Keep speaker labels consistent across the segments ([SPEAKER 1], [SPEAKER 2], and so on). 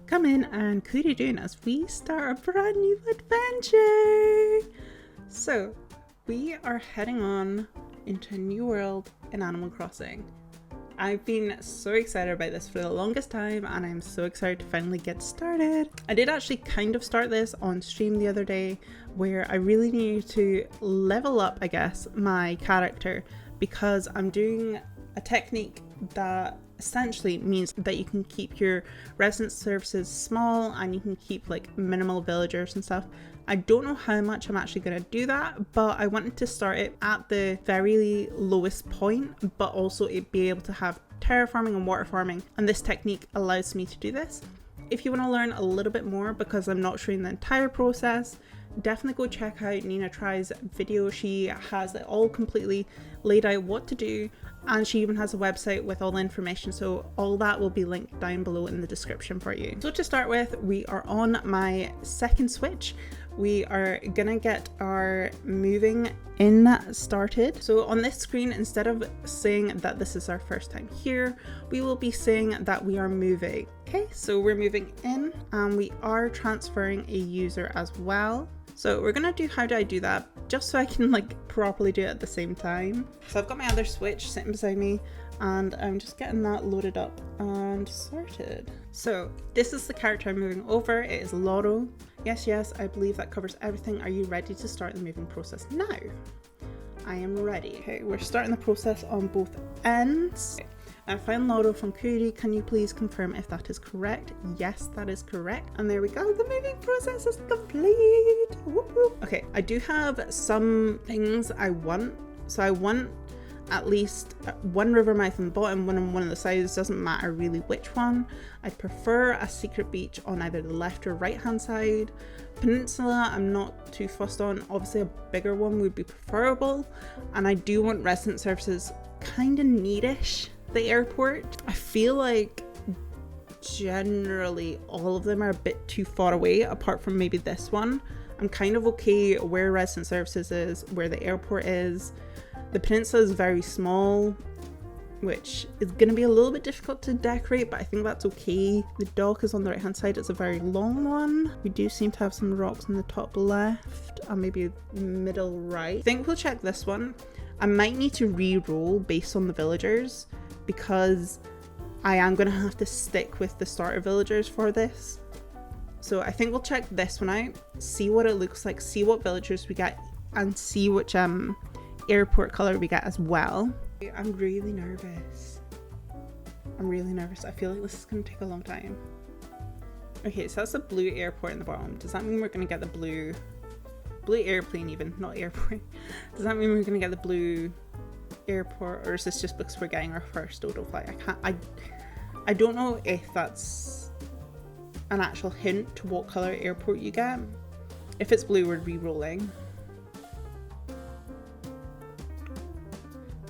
[SPEAKER 1] Come in and Coorie Doon as we start a brand new adventure. So we are heading on into a new world in Animal Crossing. I've been so excited about this for the longest time and I'm so excited to finally get started. I did actually kind of start this on stream the other day where I really needed to level up, I guess, my character because I'm doing a technique that essentially means that you can keep your resident services small and you can keep like minimal villagers and stuff. I don't know how much I'm actually going to do that, but I wanted to start it at the very lowest point, but also it be able to have terraforming and water farming, and this technique allows me to do this. If you want to learn a little bit more, because I'm not showing the entire process, definitely go check out Nina Try's video. She has it all completely laid out what to do, and she even has a website with all the information, so all that will be linked down below in the description for you. So to start with, we are on my second switch. We are gonna get our moving in started. So on this screen, instead of saying that this is our first time here, we will be saying that we are moving. Okay, so we're moving in and we are transferring a user as well. So we're gonna do, how do I do that? Just so I can like properly do it at the same time. So I've got my other switch sitting beside me and I'm just getting that loaded up and started. So this is the character I'm moving over. It is Lotto. Yes, I believe that covers everything. Are you ready to start the moving process now? I am ready. Okay, we're starting the process on both ends. I found Lotto from Coorie. Can you please confirm if that is correct? Yes, that is correct. And there we go. The moving process is complete. Whoop, whoop. Okay, I do have some things I want. So I want at least one river mouth on the bottom, one on one of the sides. Doesn't matter really which one. I'd prefer a secret beach on either the left or right hand side. Peninsula, I'm not too fussed on. Obviously a bigger one would be preferable. And I do want resident services kind of neatish. The airport, I feel like generally all of them are a bit too far away, apart from maybe this one. I'm kind of okay where resident services is, where the airport is. The peninsula is very small, which is going to be a little bit difficult to decorate, but I think that's okay. The dock is on the right hand side. It's a very long one. We do seem to have some rocks on the top left and maybe middle right. I think we'll check this one. I might need to re-roll based on the villagers, because I am going to have to stick with the starter villagers for this. So I think we'll check this one out, see what it looks like, see what villagers we get, and see which airport color we get as well. I'm really nervous. I feel like this is going to take a long time. Okay, so that's a blue airport in the bottom. Does that mean we're going to get the blue airplane even, not airport? Does that mean we're going to get the blue airport, or is this just because we're getting our first dodo flight? I don't know if that's an actual hint to what color airport you get. If it's blue, we're re-rolling.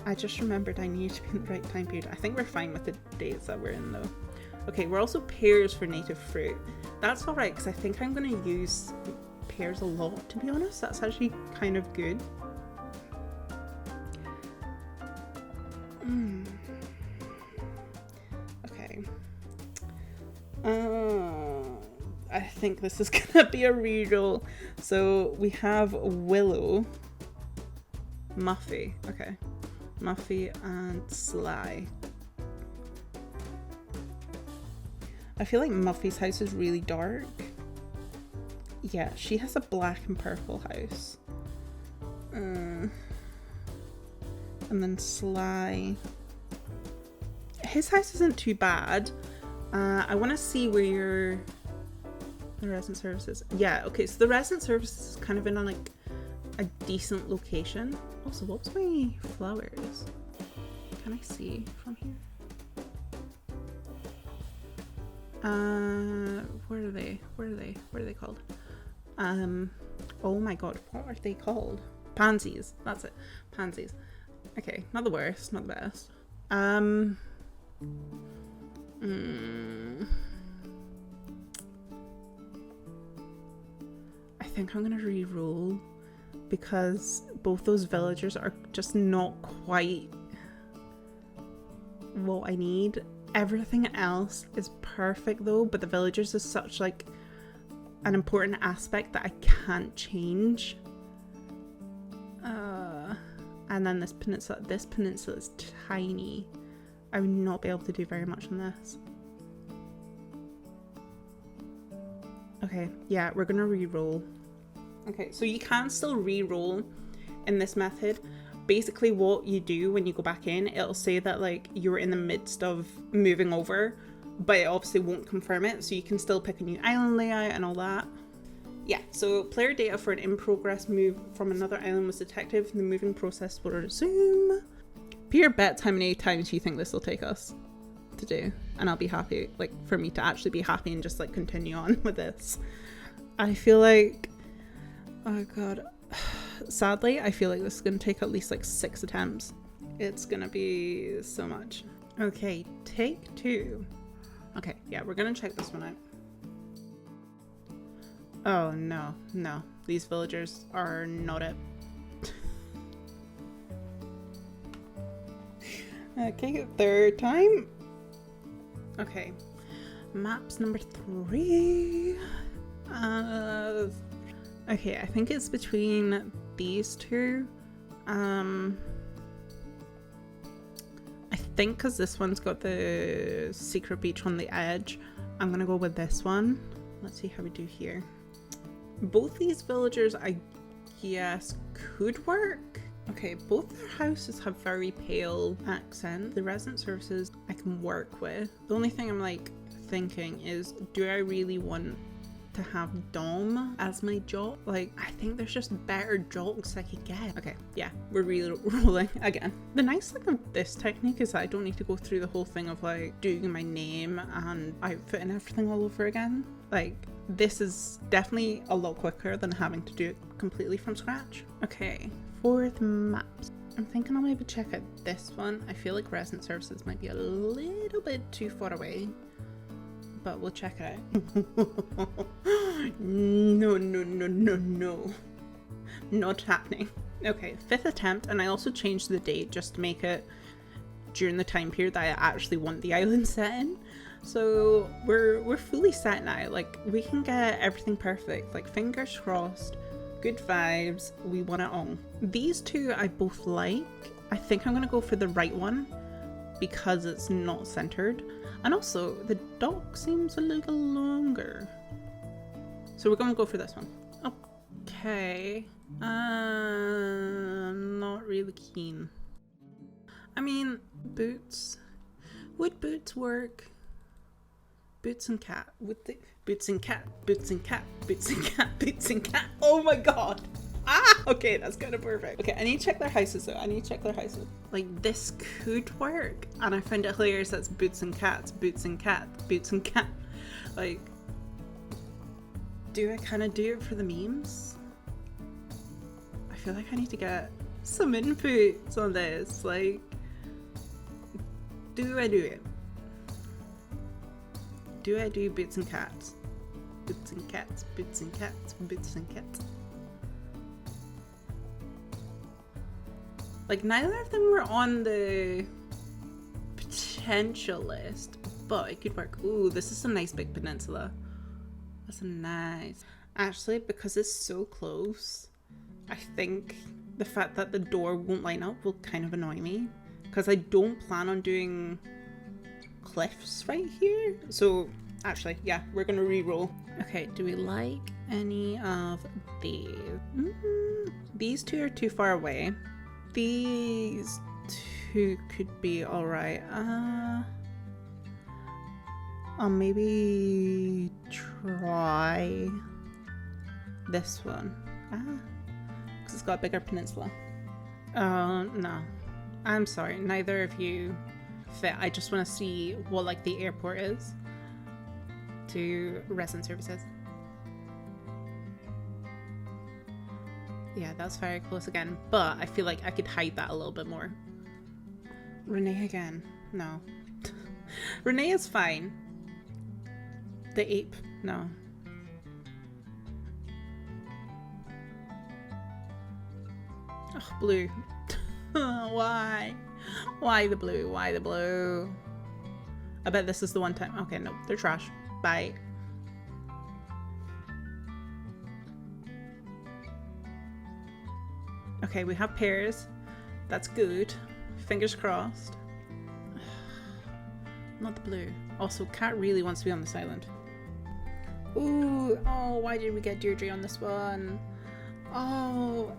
[SPEAKER 1] I just remembered I need to be in the right time period. I think we're fine with the dates that we're in though. Okay, we're also pears for native fruit. That's alright, because I think I'm going to use pears a lot, to be honest. That's actually kind of good. Okay. I think this is gonna be a reroll. So we have Willow, Muffy, okay, Muffy and Sly. I feel like Muffy's house is really dark. Yeah, she has a black and purple house. And then Sly, his house isn't too bad. I want to see where the resident services. Yeah, okay, so the resident services is kind of in on like a decent location. Also, what's my flowers? Can I see from here? Where are they? What are they called? Oh my god, what are they called? Pansies. That's it. Pansies. Okay, not the worst, not the best. I think I'm gonna re-roll because both those villagers are just not quite what I need. Everything else is perfect though, but the villagers is such like an important aspect that I can't change. And then this peninsula is tiny. I would not be able to do very much on this. Okay, yeah, we're gonna re-roll. Okay, so you can still re-roll in this method. Basically what you do when you go back in, it'll say that like you're in the midst of moving over, but it obviously won't confirm it, so you can still pick a new island layout and all that. Yeah, so player data for an in-progress move from another island was detected. The moving process will resume. Pure bet how many times you think this will take us to do, and I'll be happy, like for me to actually be happy and just like continue on with this. I feel like, oh god, sadly I feel like this is gonna take at least like 6 attempts. It's gonna be so much. Okay, take 2. Okay, yeah, we're gonna check this one out. Oh no, these villagers are not it. Okay, 3rd time. Okay, maps number 3. Okay, I think it's between these two. I think because this one's got the secret beach on the edge, I'm gonna go with this one. Let's see how we do here. Both these villagers, I guess, could work. Okay, both their houses have very pale accent. The resident services I can work with. The only thing I'm like thinking is, do I really want to have Dom as my jock? Like, I think there's just better jocks I could get. Okay, yeah, we're re-rolling again. The nice thing of this technique is that I don't need to go through the whole thing of like doing my name and outfit and everything all over again. Like, this is definitely a lot quicker than having to do it completely from scratch. Okay, 4th maps. I'm thinking I'll maybe check out this one. I feel like resident services might be a little bit too far away, but we'll check it out. No. Not happening. Okay, 5th attempt, and I also changed the date just to make it during the time period that I actually want the island set in. So we're fully set now. Like, we can get everything perfect. Like, fingers crossed, good vibes, we want it all. These two I both like. I think I'm gonna go for the right one because it's not centered, and also the dock seems a little longer, so we're gonna go for this one. Okay, not really keen. I mean, boots, would boots work? Boots and cat, with the boots and cat, boots and cat, boots and cat, boots and cat. Oh my god. Ah, okay, that's kind of perfect. Okay, I need to check their houses though. I need to check their houses. Like, this could work, and I find it hilarious that's boots and cats, boots and cat, boots and cat. Like, do I kind of do it for the memes? I feel like I need to get some inputs on this. Like, do I do it? Do I do boots and cats? Boots and cats, boots and cats, boots and cats. Like, neither of them were on the potential list, but it could work. Ooh, this is a nice big peninsula. That's nice. Actually, because it's so close, I think the fact that the door won't line up will kind of annoy me, because I don't plan on doing cliffs right here. So actually, yeah, we're gonna re-roll. Okay, do we like any of these? These two are too far away. These two could be alright. I'll maybe try this one. Because it's got a bigger peninsula. No. I'm sorry, neither of you fit. I just want to see what like the airport is to resident services. Yeah, that's very close again, but I feel like I could hide that a little bit more. Renee again. No. Renee is fine. The ape. No. Oh, blue. Why? Why the blue? Why the blue? I bet this is the one time. Okay, no, they're trash. Bye. Okay, we have pears. That's good. Fingers crossed. Not the blue. Also, Cat really wants to be on this island. Ooh, oh, why did we get Deirdre on this one? Oh,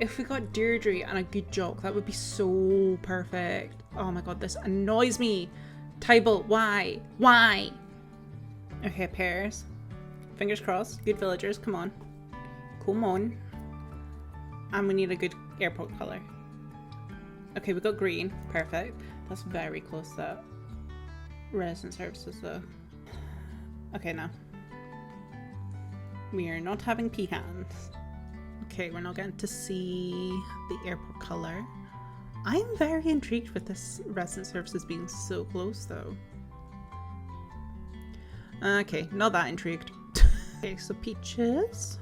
[SPEAKER 1] if we got Deirdre and a good joke, that would be so perfect. Oh my god, this annoys me. Tybalt, why? Why? Okay, pears. Fingers crossed. Good villagers, come on. Come on. And we need a good airport colour. Okay, we got green. Perfect. That's very close to that. Resident services though. Okay, now. We are not having pecans. Okay, we're not getting to see the airport colour. I'm very intrigued with this resident services being so close though. Okay, not that intrigued. Okay, so peaches.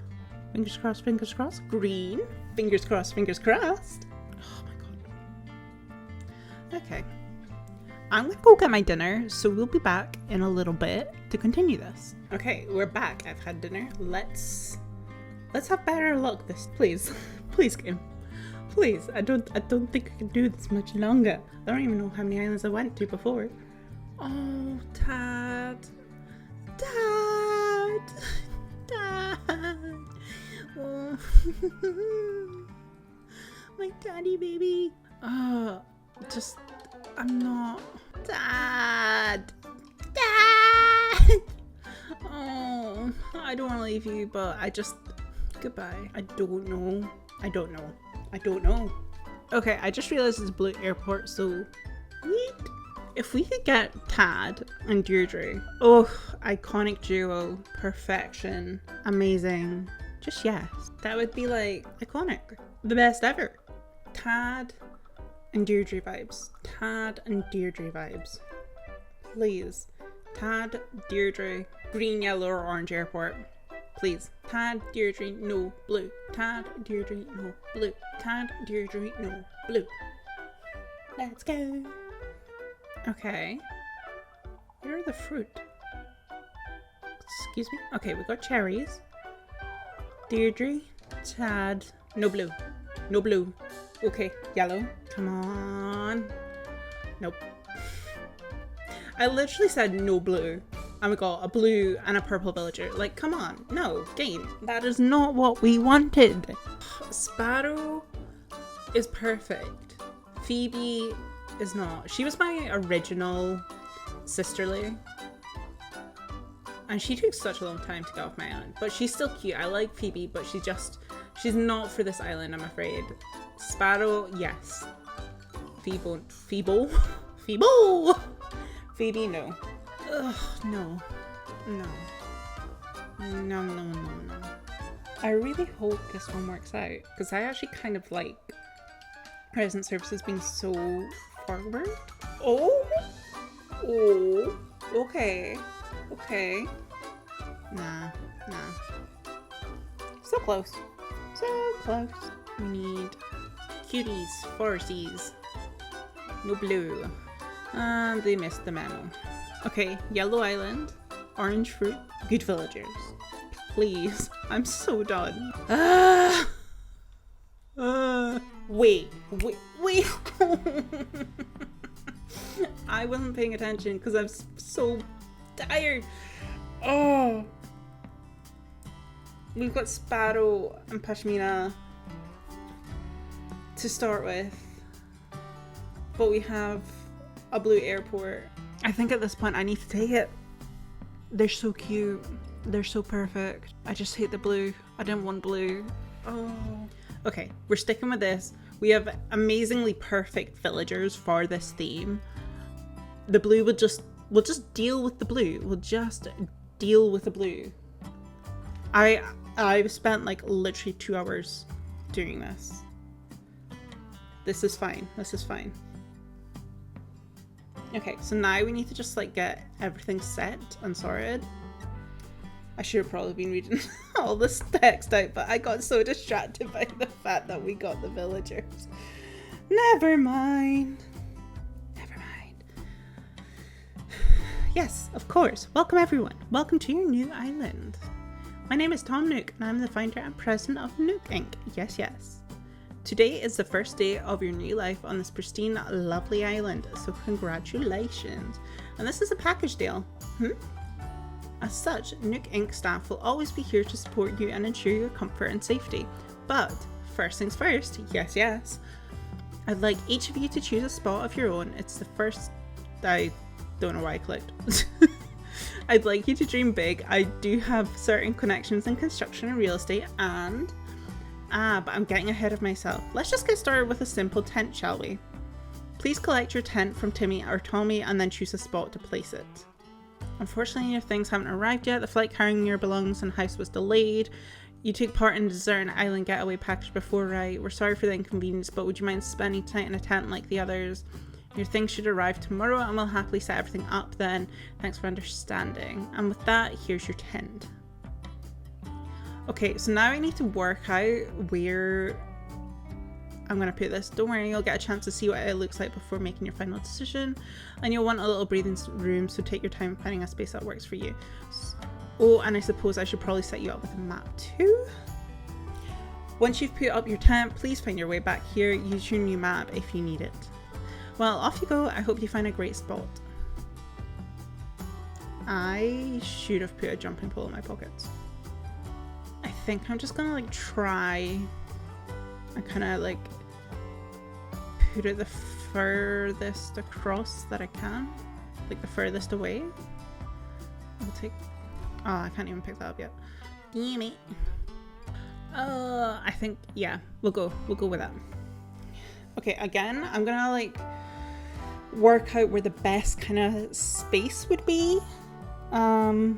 [SPEAKER 1] Fingers crossed, fingers crossed. Green. Fingers crossed, fingers crossed. Oh my god. Okay. I'm gonna go get my dinner, so we'll be back in a little bit to continue this. Okay, we're back. I've had dinner. Let's have better luck this, please. Please, game. Please. I don't think I can do this much longer. I don't even know how many islands I went to before. Oh, Dad. Dad. Dad. Oh. My daddy baby. I'm not. Dad. Dad. Oh, I don't want to leave you, but goodbye. I don't know. Okay, I just realized it's Blue Airport, so if we could get Tad and Deirdre, oh, iconic duo, perfection, amazing, just yes, that would be like iconic, the best ever. Tad and Deirdre vibes. Tad and Deirdre vibes. Please. Tad, Deirdre, green, yellow, or orange airport. Please. Tad, Deirdre, no blue. Tad, Deirdre, no blue. Tad, Deirdre, no blue. Let's go. Okay. Where are the fruit? Excuse me? Okay, we got cherries. Deirdre, Tad, no blue. No blue. Okay, yellow. Come on. Nope. I literally said no blue. And we got a blue and a purple villager. Like, come on. No, game. That is not what we wanted. Sparrow is perfect. Phoebe is not. She was my original sisterly. And she took such a long time to get off my island. But she's still cute. I like Phoebe, but she's not for this island, I'm afraid. Sparrow, yes. Phoebe, no. Ugh, no. I really hope this one works out, because I actually kind of like present services being so forward. Oh, okay. Nah. So close. We need cuties, foresies. No blue. And they missed the memo. Okay, yellow island, orange fruit, good villagers. Please, I'm so done. Wait. I wasn't paying attention because I'm so tired. Oh. We've got Sparrow and Pashmina to start with. But we have a blue airport. I think at this point I need to take it. They're so cute. They're so perfect. I just hate the blue. I didn't want blue. Oh. Okay, we're sticking with this. We have amazingly perfect villagers for this theme. The blue we'll just deal with the blue. We'll just deal with the blue. I've spent like literally 2 hours doing this. This is fine. Okay, so now we need to just like get everything set and sorted. I should have probably been reading all this text out, but I got so distracted by the fact that we got the villagers. Never mind. Yes, of course. Welcome everyone. Welcome to your new island. My name is Tom Nook and I'm the founder and president of Nook Inc. Yes, yes. Today is the first day of your new life on this pristine, lovely island, so congratulations. And this is a package deal. As such, Nook Inc. staff will always be here to support you and ensure your comfort and safety. But first things first, yes, I'd like each of you to choose a spot of your own. It's the first... I don't know why I clicked. I'd like you to dream big. I do have certain connections in construction and real estate and... but I'm getting ahead of myself. Let's just get started with a simple tent, shall we? Please collect your tent from Timmy or Tommy and then choose a spot to place it. Unfortunately, your things haven't arrived yet. The flight carrying your belongings and house was delayed. You took part in the Desert Island Getaway package before, right? We're sorry for the inconvenience, but would you mind spending tonight in a tent like the others? Your things should arrive tomorrow and we'll happily set everything up then. Thanks for understanding. And with that, here's your tent. Okay, so now I need to work out where I'm going to put this. Don't worry, you'll get a chance to see what it looks like before making your final decision. And you'll want a little breathing room, so take your time finding a space that works for you. Oh, and I suppose I should probably set you up with a map too. Once you've put up your tent, please find your way back here. Use your new map if you need it. Well, off you go. I hope you find a great spot. I should have put a jumping pole in my pockets. I think I'm just gonna like try and kind of like put it the furthest across that I can, like the furthest away. I'll take... Oh, I can't even pick that up yet. Damn it. I think, yeah, we'll go with that. Okay, again, I'm gonna like work out where the best kind of space would be. I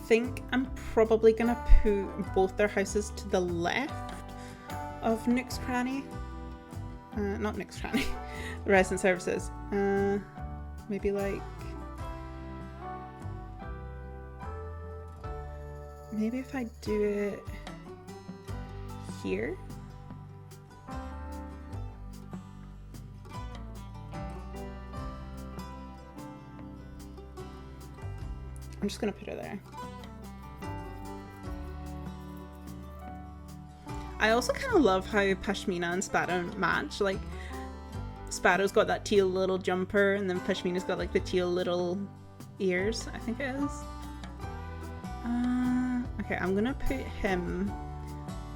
[SPEAKER 1] think I'm probably gonna put both their houses to the left of Nook's Cranny. Not Nook's Cranny, Resident Services. Maybe like... Maybe if I do it here. I'm just gonna put it there. I also kind of love how Pashmina and Sparrow match. Like, Sparrow's got that teal little jumper, and then Pashmina's got like the teal little ears, I think it is. Okay, I'm gonna put him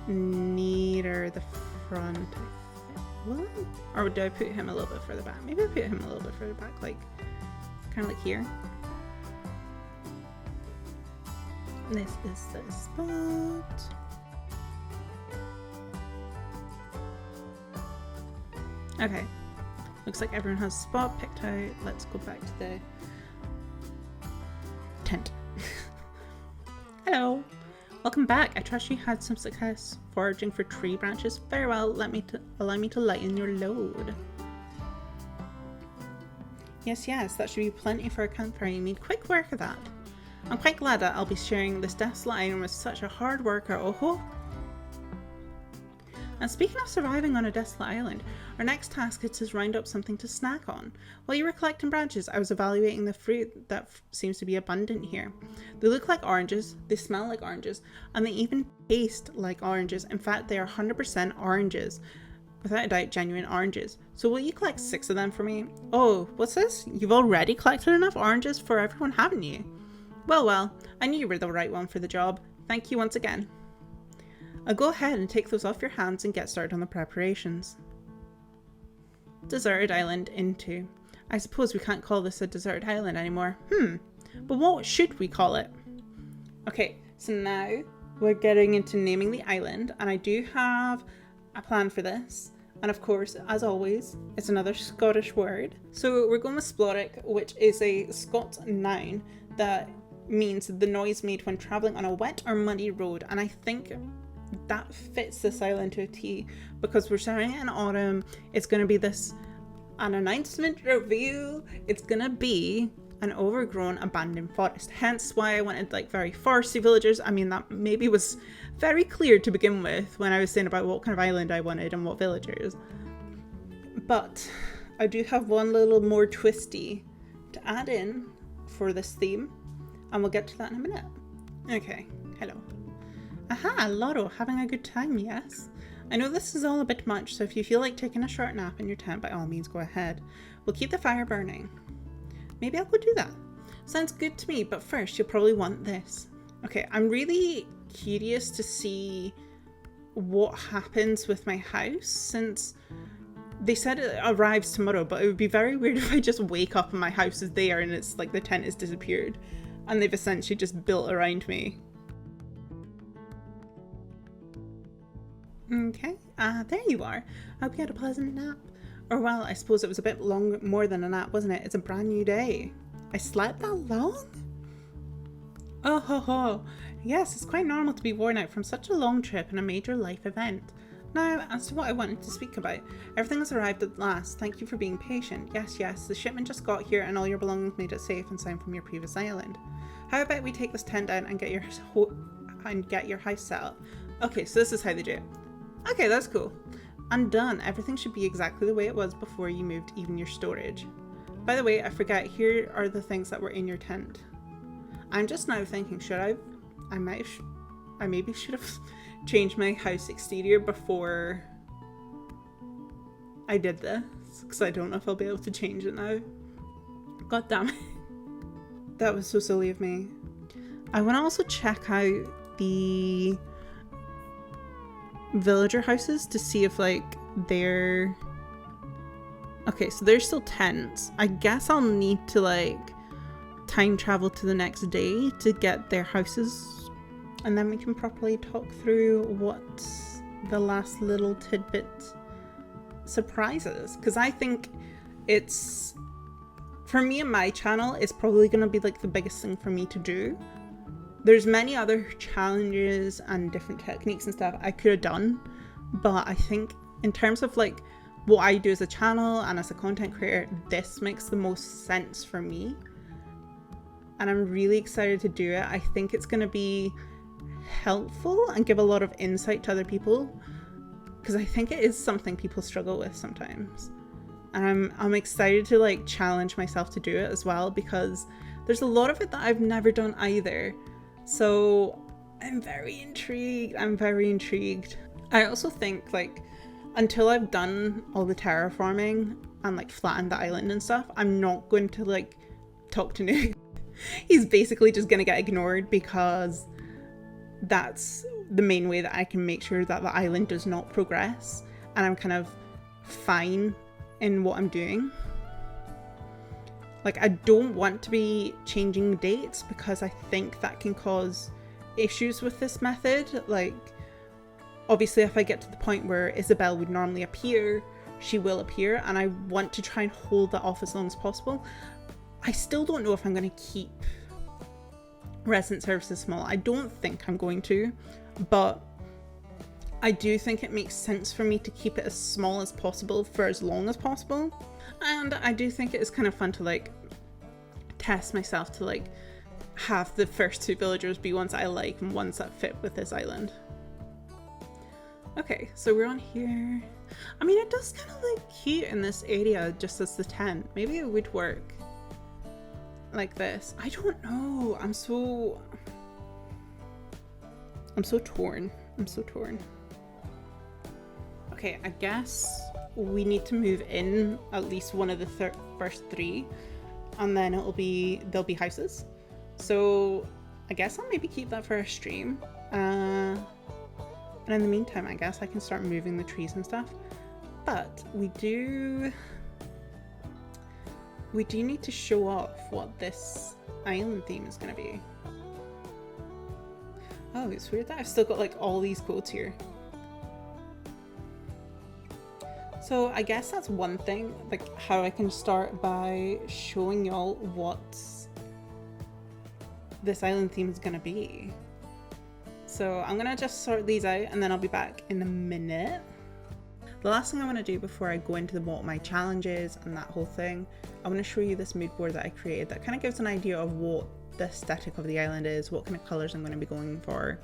[SPEAKER 1] nearer the front, I think. What? Or do I put him a little bit further back? Maybe I put him a little bit further back, like, kind of like here. This is the spot. Okay, looks like everyone has a spot picked out. Let's go back to the tent. Hello, welcome back. I trust you had some success foraging for tree branches. Very well, allow me to lighten your load. Yes, that should be plenty for a campfire. You made quick work of that. I'm quite glad that I'll be sharing this desolate island with such a hard worker. Oh-ho! And speaking of surviving on a desolate island, our next task is to round up something to snack on. While you were collecting branches, I was evaluating the fruit that seems to be abundant here. They look like oranges, they smell like oranges, and they even taste like oranges. In fact, they are 100% oranges. Without a doubt, genuine oranges. So will you collect 6 of them for me? Oh, what's this? You've already collected enough oranges for everyone, haven't you? Well, I knew you were the right one for the job. Thank you once again. I'll go ahead and take those off your hands and get started on the preparations. Deserted Island into. I suppose we can't call this a deserted island anymore. But what should we call it? Okay, so now we're getting into naming the island, and I do have a plan for this. And of course, as always, it's another Scottish word. So we're going with splodic, which is a Scots noun that means the noise made when travelling on a wet or muddy road. And I think that fits this island to a T, because we're starting in autumn. It's going to be an announcement reveal. It's going to be an overgrown abandoned forest, hence why I wanted like very foresty villagers. I mean, that maybe was very clear to begin with when I was saying about what kind of island I wanted and what villagers, but I do have one little more twisty to add in for this theme, and we'll get to that in a minute. Okay, hello. Aha, Lotto, having a good time, yes? I know this is all a bit much, so if you feel like taking a short nap in your tent, by all means go ahead. We'll keep the fire burning. Maybe I'll go do that. Sounds good to me, but first you'll probably want this. Okay, I'm really curious to see what happens with my house, since they said it arrives tomorrow, but it would be very weird if I just wake up and my house is there and it's like the tent has disappeared and they've essentially just built around me. Okay, there you are. I hope you had a pleasant nap. Or well, I suppose it was a bit more than a nap, wasn't it? It's a brand new day. I slept that long? Oh ho ho. Yes, it's quite normal to be worn out from such a long trip and a major life event. Now, as to what I wanted to speak about, everything has arrived at last. Thank you for being patient. Yes, the shipment just got here and all your belongings made it safe and sound from your previous island. How about we take this tent down and get your house set up? Okay, so this is how they do it. Okay, that's cool. And done. Everything should be exactly the way it was before you moved, even your storage. By the way, I forgot, here are the things that were in your tent. I'm just now thinking, I maybe should have changed my house exterior before I did this, because I don't know if I'll be able to change it now. God damn it. That was so silly of me. I want to also check out the villager houses to see if like they're okay, so they're still tents. I guess I'll need to like time travel to the next day to get their houses, and then we can properly talk through what the last little tidbit surprises, because I think it's, for me and my channel, it's probably going to be like the biggest thing for me to do. There's many other challenges and different techniques and stuff I could have done, but I think in terms of like what I do as a channel and as a content creator, this makes the most sense for me. And I'm really excited to do it. I think it's going to be helpful and give a lot of insight to other people, because I think it is something people struggle with sometimes. And I'm excited to like challenge myself to do it as well, because there's a lot of it that I've never done either. So I'm very intrigued. I also think like until I've done all the terraforming and like flattened the island and stuff, I'm not going to like talk to Nugget. He's basically just gonna get ignored, because that's the main way that I can make sure that the island does not progress and I'm kind of fine in what I'm doing. Like, I don't want to be changing dates, because I think that can cause issues with this method. Like, obviously if I get to the point where Isabelle would normally appear, she will appear, and I want to try and hold that off as long as possible. I still don't know if I'm going to keep resident services small. I don't think I'm going to, but I do think it makes sense for me to keep it as small as possible for as long as possible. And I do think it is kind of fun to like test myself to like have the first two villagers be ones I like and ones that fit with this island. Okay, so we're on here. I mean, it does kind of look cute in this area just as the tent. Maybe it would work like this. I don't know. I'm so torn. Okay, I guess we need to move in at least one of the first three, and then there'll be houses. So I guess I'll maybe keep that for a stream. And in the meantime, I guess I can start moving the trees and stuff. But we do need to show off what this island theme is going to be. Oh, it's weird that I've still got like all these quotes here. So I guess that's one thing, like how I can start by showing y'all what this island theme is going to be. So I'm going to just sort these out and then I'll be back in a minute. The last thing I want to do before I go into what my challenge is and that whole thing, I want to show you this mood board that I created that kind of gives an idea of what the aesthetic of the island is, what kind of colours I'm going to be going for,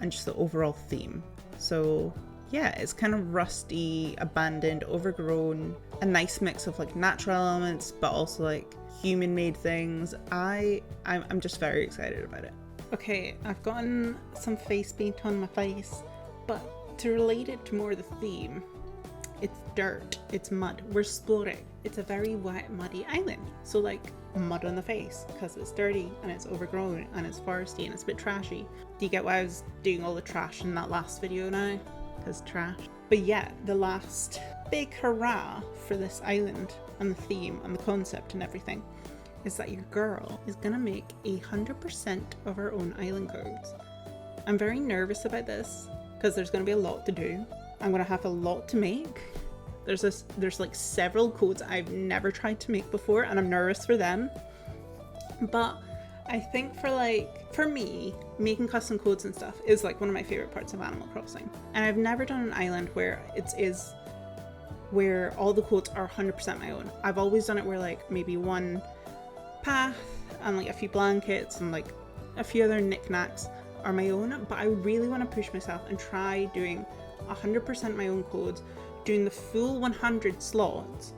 [SPEAKER 1] and just the overall theme. So yeah, it's kind of rusty, abandoned, overgrown, a nice mix of like natural elements, but also like human-made things. I'm just very excited about it. Okay, I've gotten some face paint on my face, but to relate it to more the theme, it's dirt, it's mud, we're exploring. It's a very wet, muddy island. So like mud on the face because it's dirty and it's overgrown and it's foresty and it's a bit trashy. Do you get why I was doing all the trash in that last video now? Because trash. But yeah, the last big hurrah for this island and the theme and the concept and everything is that your girl is gonna make 100% of her own island codes. I'm very nervous about this because there's gonna be a lot to do. I'm gonna have a lot to make. There's like several codes I've never tried to make before and I'm nervous for them. But I think for me, making custom codes and stuff is like one of my favorite parts of Animal Crossing. And I've never done an island where where all the codes are 100% my own. I've always done it where like maybe one path and like a few blankets and like a few other knickknacks are my own, but I really want to push myself and try doing 100% my own codes, doing the full 100 slots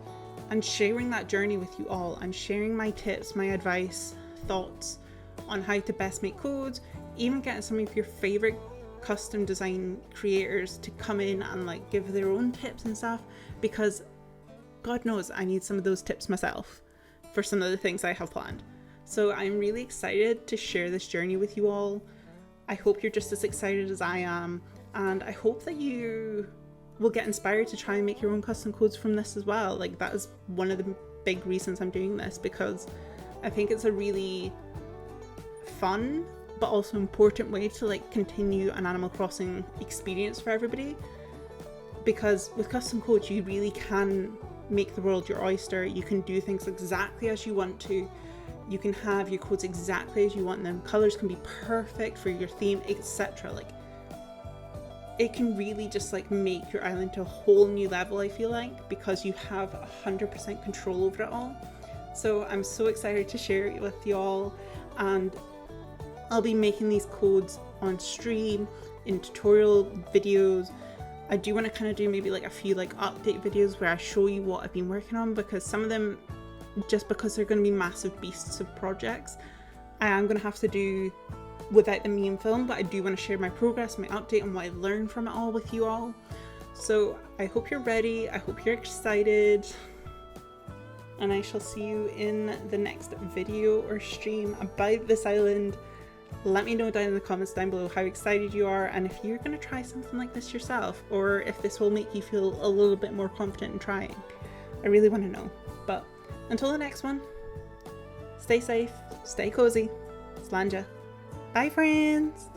[SPEAKER 1] and sharing that journey with you all and sharing my tips, my advice, thoughts on how to best make codes, even getting some of your favorite custom design creators to come in and like give their own tips and stuff, because God knows I need some of those tips myself for some of the things I have planned. So I'm really excited to share this journey with you all. I hope you're just as excited as I am, and I hope that you will get inspired to try and make your own custom codes from this as well. Like that is one of the big reasons I'm doing this, because I think it's a really fun but also important way to like continue an Animal Crossing experience for everybody, because with custom codes you really can make the world your oyster. You can do things exactly as you want to. You can have your codes exactly as you want them. Colors can be perfect for your theme, etc. Like it can really just like make your island to a whole new level, I feel like, because you have 100% control over it all. So I'm so excited to share it with you all, and I'll be making these codes on stream, in tutorial videos. I do want to kind of do maybe like a few like update videos where I show you what I've been working on, because some of them, just because they're going to be massive beasts of projects, I am going to have to do without the meme film, but I do want to share my progress, my update, and what I learned from it all with you all. So I hope you're ready, I hope you're excited, and I shall see you in the next video or stream about this island. Let me know down in the comments down below how excited you are, and if you're going to try something like this yourself, or if this will make you feel a little bit more confident in trying. I really want to know. But until the next one, stay safe, stay cozy, Slanja. Bye friends!